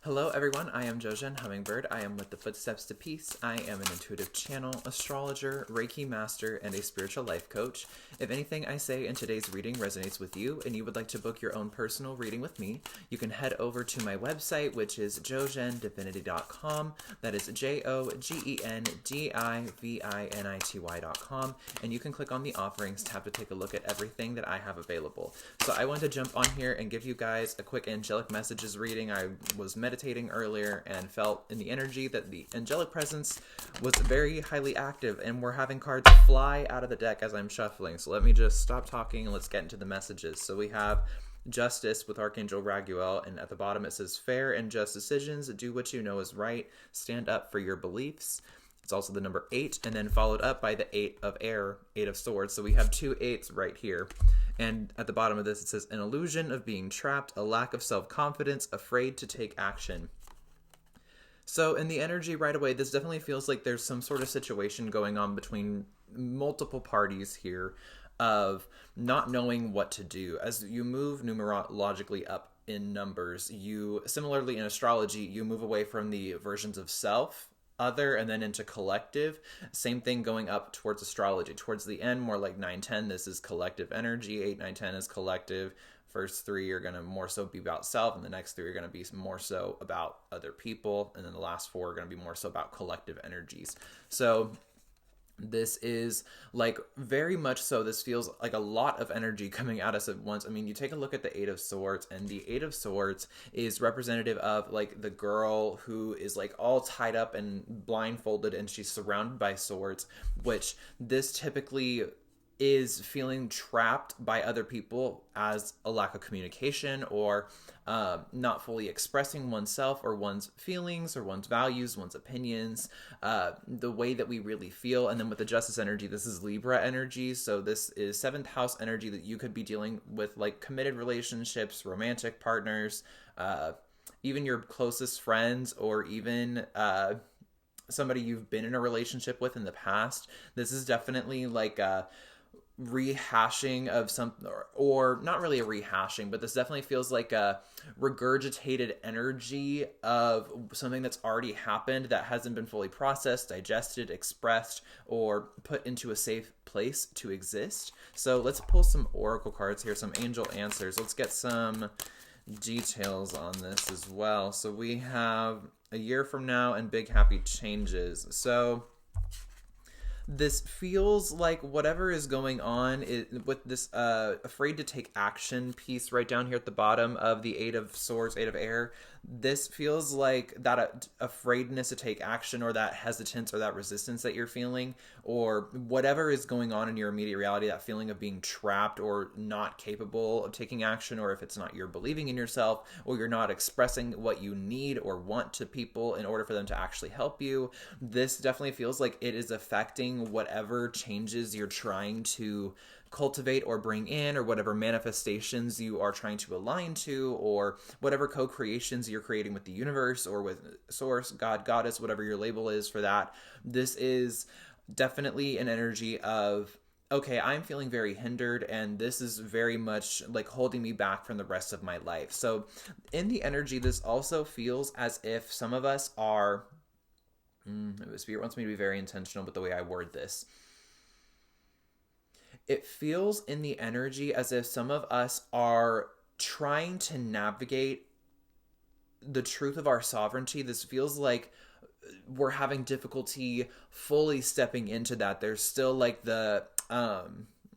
Hello everyone, I am Jogén Hummingbird. I am with the Footsteps to Peace. I am an intuitive channel, astrologer, Reiki master, and a spiritual life coach. If anything I say in today's reading resonates with you and you would like to book your own personal reading with me, you can head over to my website, which is jogendivinity.com. That is jogendivinity.com, and you can click on the offerings tab to take a look at everything that I have available. So I want to jump on here and give you guys a quick angelic messages reading. I was meditating earlier and felt in the energy that the angelic presence was very highly active, and we're having cards fly out of the deck as I'm shuffling. So let me just stop talking and let's get into the messages. So we have Justice with Archangel Raguel, and at the bottom it says, fair and just decisions, do what you know is right, stand up for your beliefs. It's also the number 8, and then followed up by the 8 of air, 8 of swords. So we have 2 8s right here. And at the bottom of this, it says, an illusion of being trapped, a lack of self-confidence, afraid to take action. So in the energy right away, this definitely feels like there's some sort of situation going on between multiple parties here of not knowing what to do. As you move numerologically up in numbers, you, similarly in astrology, you move away from the versions of self, other, and then into collective. Same thing going up towards astrology. Towards the end, more like 9-10, this is collective energy. 8-9-10 is collective. First 3 are going to more so be about self, and the next 3 are going to be more so about other people, and then the last 4 are going to be more so about collective energies. So this is like very much so, this feels like a lot of energy coming at us at once. I mean, you take a look at the 8 of swords, and the 8 of swords is representative of like the girl who is like all tied up and blindfolded and she's surrounded by swords, which this typically is feeling trapped by other people as a lack of communication or not fully expressing oneself or one's feelings or one's values, one's opinions, the way that we really feel. And then with the Justice energy, this is Libra energy. So this is 7th house energy that you could be dealing with, like committed relationships, romantic partners, even your closest friends, or even somebody you've been in a relationship with in the past. This is definitely like a rehashing of some, or not really a rehashing, but this definitely feels like a regurgitated energy of something that's already happened that hasn't been fully processed, digested, expressed, or put into a safe place to exist. So let's pull some oracle cards here, some angel answers. Let's get some details on this as well. So we have a year from now and big happy changes. So this feels like whatever is going on with this afraid to take action piece right down here at the bottom of the 8 of swords, 8 of air. This feels like that afraidness to take action, or that hesitance or that resistance that you're feeling, or whatever is going on in your immediate reality, that feeling of being trapped or not capable of taking action, or if it's not you're believing in yourself, or you're not expressing what you need or want to people in order for them to actually help you. This definitely feels like it is affecting whatever changes you're trying to cultivate or bring in, or whatever manifestations you are trying to align to, or whatever co-creations you're creating with the universe or with source, God, goddess, whatever your label is for that. This is definitely an energy of, okay, I'm feeling very hindered, and this is very much like holding me back from the rest of my life. So in the energy, this also feels as if some of us are, Spirit wants me to be very intentional with the way I word this. It feels in the energy as if some of us are trying to navigate the truth of our sovereignty. This feels like we're having difficulty fully stepping into that. There's still like the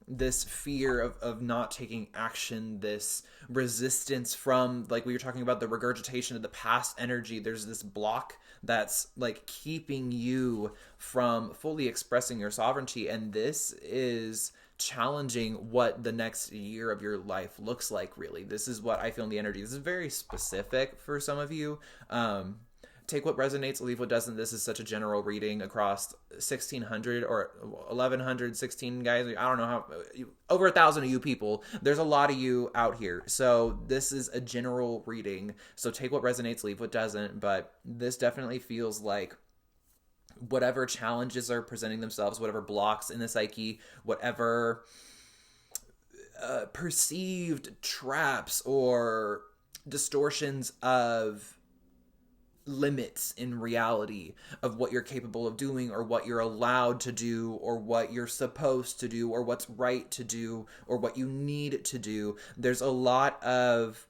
this fear of not taking action, this resistance from, like we were talking about, the regurgitation of the past energy. There's this block that's like keeping you from fully expressing your sovereignty, and this is challenging what the next year of your life looks like, really. This is what I feel in the energy. This is very specific for some of you. Take what resonates, leave what doesn't. This is such a general reading across 1,600 or 1,116 guys. I don't know how, over 1,000 of you people. There's a lot of you out here. So this is a general reading. So take what resonates, leave what doesn't. But this definitely feels like whatever challenges are presenting themselves, whatever blocks in the psyche, whatever perceived traps or distortions of limits in reality of what you're capable of doing, or what you're allowed to do, or what you're supposed to do, or what's right to do, or what you need to do. There's a lot of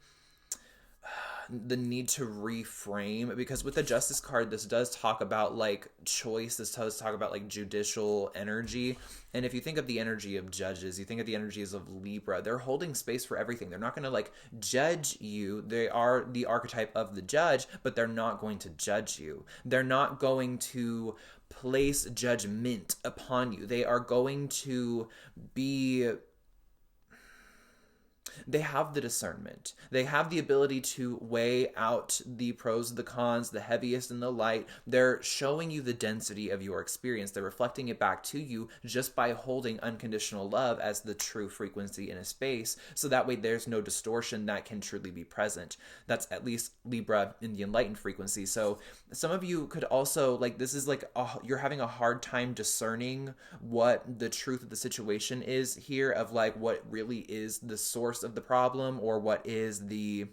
the need to reframe, because with the Justice card, this does talk about like choice, this does talk about like judicial energy. And if you think of the energy of judges, you think of the energies of Libra, they're holding space for everything. They're not going to like judge you. They are the archetype of the judge, but they're not going to judge you. They're not going to place judgment upon you. They are going to be... They have the discernment. They have the ability to weigh out the pros, the cons, the heaviest and the light. They're showing you the density of your experience. They're reflecting it back to you just by holding unconditional love as the true frequency in a space. So that way there's no distortion that can truly be present. That's at least Libra in the enlightened frequency. So some of you could also, like, this is like, you're having a hard time discerning what the truth of the situation is here, of like what really is the source of the problem, or what is the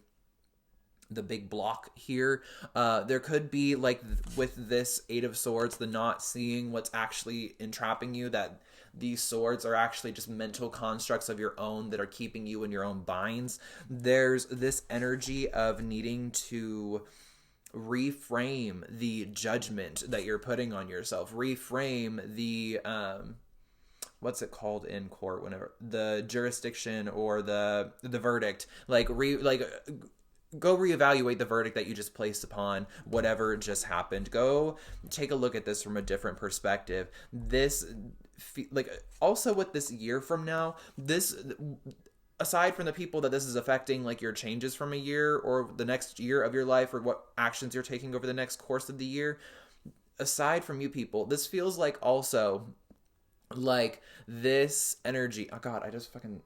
big block here. There could be, like with this Eight of Swords, the not seeing what's actually entrapping you, that these swords are actually just mental constructs of your own that are keeping you in your own binds. There's this energy of needing to reframe the judgment that you're putting on yourself, reframe the what's it called in court, whenever the jurisdiction or the verdict, like go reevaluate the verdict that you just placed upon whatever just happened. Go take a look at this from a different perspective. This, like, also with this year from now, this, aside from the people that this is affecting, like your changes from a year or the next year of your life, or what actions you're taking over the next course of the year, aside from you people, this feels like also like this energy. Oh God, I just fucking...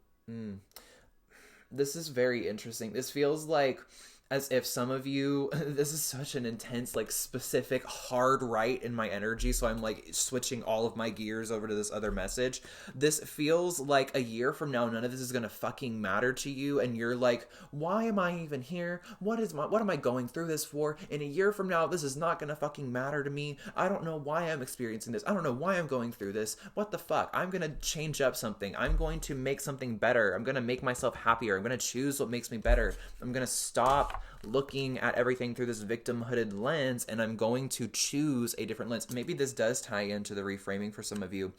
This is very interesting. This feels like as if some of you, this is such an intense, like specific hard right in my energy, so I'm like switching all of my gears over to this other message. This feels like a year from now, none of this is gonna fucking matter to you, and you're like, why am I even here? What am I going through this for? In a year from now, this is not gonna fucking matter to me. I don't know why I'm experiencing this. I don't know why I'm going through this. What the fuck? I'm gonna change up something. I'm going to make something better. I'm gonna make myself happier. I'm gonna choose what makes me better. I'm gonna stop looking at everything through this victimhooded lens, and I'm going to choose a different lens. Maybe this does tie into the reframing for some of you.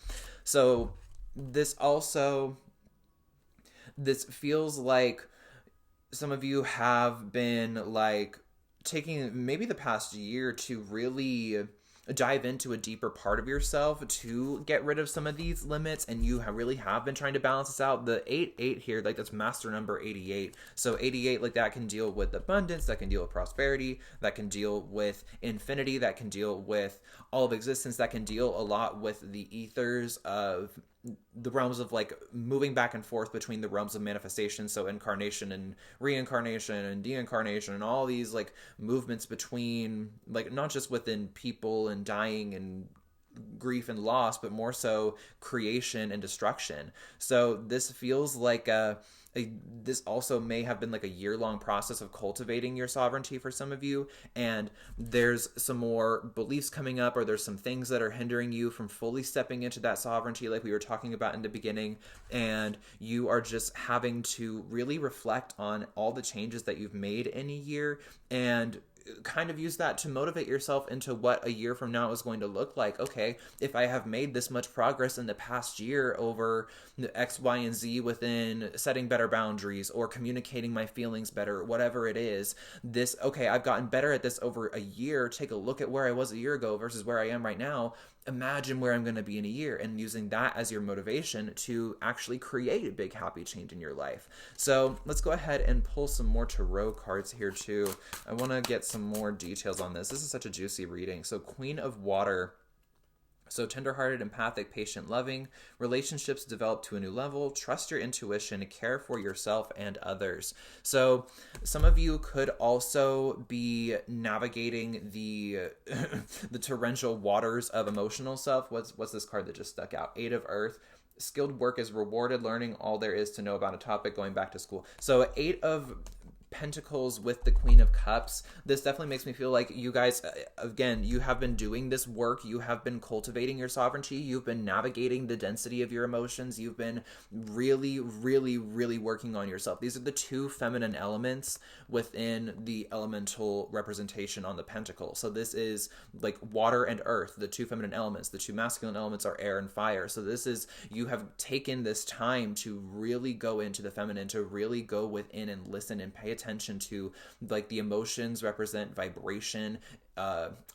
So this feels like some of you have been like taking maybe the past year to really dive into a deeper part of yourself to get rid of some of these limits, and you really have been trying to balance this out. The 8-8 here, like, that's master number 88. So 88, like, that can deal with abundance, that can deal with prosperity, that can deal with infinity, that can deal with all of existence, that can deal a lot with the ethers of the realms of like moving back and forth between the realms of manifestation. So incarnation and reincarnation and deincarnation and all these like movements between, like, not just within people and dying and grief and loss, but more so creation and destruction. So this feels like this also may have been like a year-long process of cultivating your sovereignty for some of you, and there's some more beliefs coming up, or there's some things that are hindering you from fully stepping into that sovereignty like we were talking about in the beginning, and you are just having to really reflect on all the changes that you've made in a year, and kind of use that to motivate yourself into what a year from now is going to look like. Okay, if I have made this much progress in the past year over the X, Y, and Z within setting better boundaries or communicating my feelings better, whatever it is, okay, I've gotten better at this over a year. Take a look at where I was a year ago versus where I am right now. Imagine where I'm going to be in a year, and using that as your motivation to actually create a big happy change in your life. So let's go ahead and pull some more tarot cards here too. I want to get some more details on this. This is such a juicy reading. So Queen of Water. So tenderhearted, empathic, patient, loving, relationships develop to a new level, trust your intuition, care for yourself and others. So some of you could also be navigating the the torrential waters of emotional self. What's this card that just stuck out? Eight of Earth. Skilled work is rewarded, learning all there is to know about a topic, going back to school. So Eight of Pentacles with the Queen of Cups, this definitely makes me feel like you guys, again, you have been doing this work. You have been cultivating your sovereignty. You've been navigating the density of your emotions. You've been really, really, really working on yourself. These are the two feminine elements within the elemental representation on the pentacle. So this is like water and earth, the two feminine elements. The two masculine elements are air and fire. So this is, you have taken this time to really go into the feminine, to really go within and listen and pay attention to, like, the emotions represent vibration,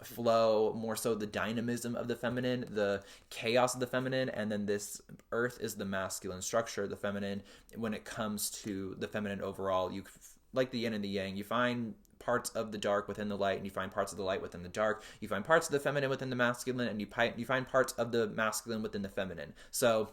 flow, more so the dynamism of the feminine, the chaos of the feminine, and then this earth is the masculine structure, the feminine. When it comes to the feminine overall, you, like the yin and the yang, you find parts of the dark within the light, and you find parts of the light within the dark. You find parts of the feminine within the masculine, and you find parts of the masculine within the feminine. So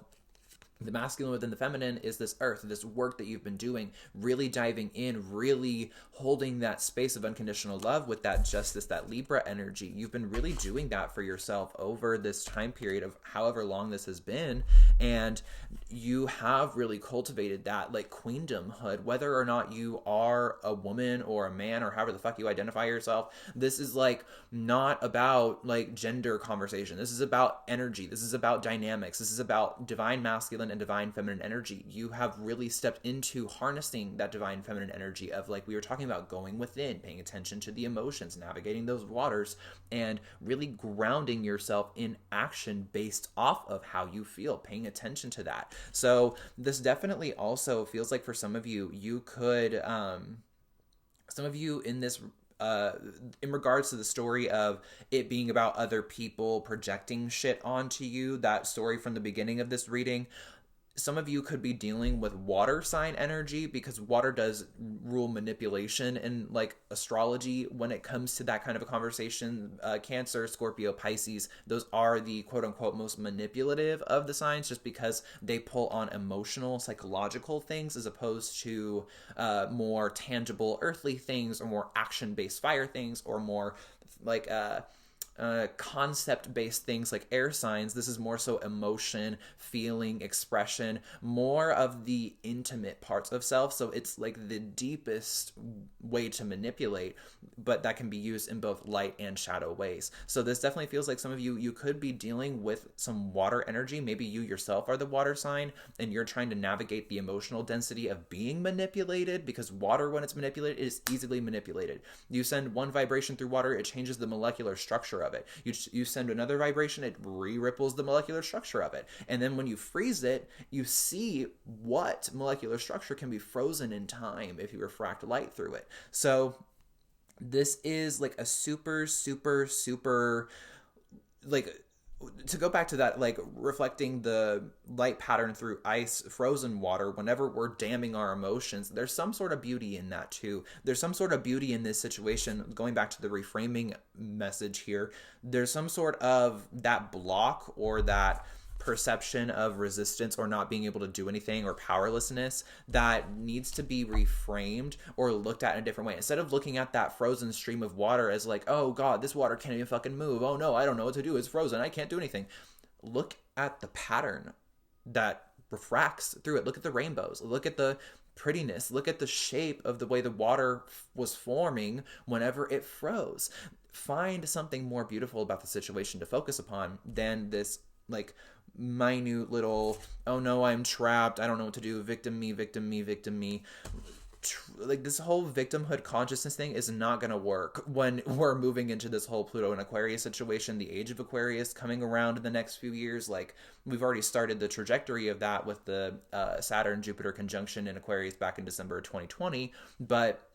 the masculine within the feminine is this earth, this work that you've been doing, really diving in, really holding that space of unconditional love with that justice, that Libra energy. You've been really doing that for yourself over this time period of however long this has been. And you have really cultivated that, like, queendomhood, whether or not you are a woman or a man or however the fuck you identify yourself. This is like not about like gender conversation. This is about energy. This is about dynamics. This is about divine masculine and divine feminine energy. You have really stepped into harnessing that divine feminine energy of, like we were talking about, going within, paying attention to the emotions, navigating those waters, and really grounding yourself in action based off of how you feel, paying attention to that. So this definitely also feels like for some of you, you could, some of you in this, in regards to the story of it being about other people projecting shit onto you, that story from the beginning of this reading, some of you could be dealing with water sign energy, because water does rule manipulation in like astrology when it comes to that kind of a conversation. Cancer, Scorpio, Pisces, those are the quote unquote most manipulative of the signs, just because they pull on emotional, psychological things as opposed to more tangible earthly things, or more action-based fire things, or more like concept-based things like air signs. This is more so emotion, feeling, expression, more of the intimate parts of self. So it's like the deepest way to manipulate, but that can be used in both light and shadow ways. So this definitely feels like some of you, you could be dealing with some water energy. Maybe you yourself are the water sign and you're trying to navigate the emotional density of being manipulated, because water, when it's manipulated, is easily manipulated. You send one vibration through water, it changes the molecular structure of it. You send another vibration, it re-ripples the molecular structure of it. And then when you freeze it, you see what molecular structure can be frozen in time if you refract light through it. So this is like a super, super, super, like, to go back to that, like reflecting the light pattern through ice, frozen water, whenever we're damming our emotions, there's some sort of beauty in that too. There's some sort of beauty in this situation. Going back to the reframing message here, there's some sort of that block or that perception of resistance or not being able to do anything or powerlessness that needs to be reframed or looked at in a different way. Instead of looking at that frozen stream of water as like, oh God, this water can't even fucking move. Oh no, I don't know what to do. It's frozen. I can't do anything. Look at the pattern that refracts through it. Look at the rainbows. Look at the prettiness. Look at the shape of the way the water was forming whenever it froze. Find something more beautiful about the situation to focus upon than this like minute little, oh no, I'm trapped, I don't know what to do, victim me, victim me, victim me. Like, this whole victimhood consciousness thing is not going to work when we're moving into this whole Pluto and Aquarius situation, the age of Aquarius coming around in the next few years. Like, we've already started the trajectory of that with the Saturn-Jupiter conjunction in Aquarius back in December 2020, but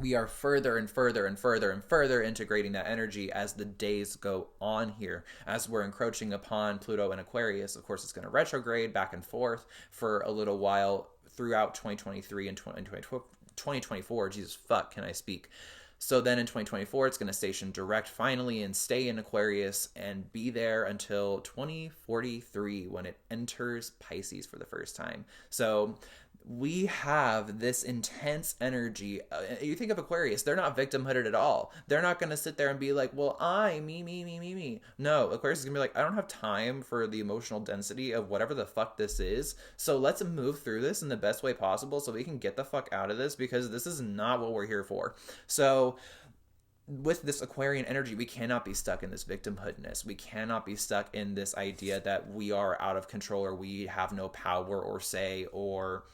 we are further and further and further and further integrating that energy as the days go on here. As we're encroaching upon Pluto and Aquarius, of course, it's going to retrograde back and forth for a little while throughout 2023 and 2024. Jesus fuck, can I speak? So then in 2024, it's going to station direct finally and stay in Aquarius and be there until 2043 when it enters Pisces for the first time. So we have this intense energy. You think of Aquarius, they're not victimhooded at all. They're not going to sit there and be like, well, me. No, Aquarius is going to be like, I don't have time for the emotional density of whatever the fuck this is. So let's move through this in the best way possible so we can get the fuck out of this, because this is not what we're here for. So with this Aquarian energy, we cannot be stuck in this victimhoodness. We cannot be stuck in this idea that we are out of control, or we have no power or say or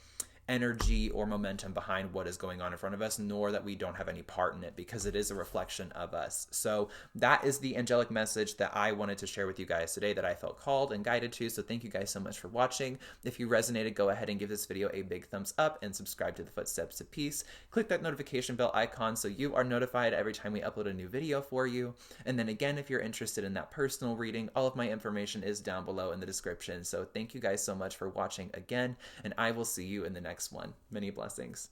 energy or momentum behind what is going on in front of us, nor that we don't have any part in it, because it is a reflection of us. So that is the angelic message that I wanted to share with you guys today, that I felt called and guided to. So thank you guys so much for watching. If you resonated, go ahead and give this video a big thumbs up and subscribe to the Footsteps to Peace. Click that notification bell icon so you are notified every time we upload a new video for you. And then again, if you're interested in that personal reading, all of my information is down below in the description. So thank you guys so much for watching again, and I will see you in the next one. Many blessings.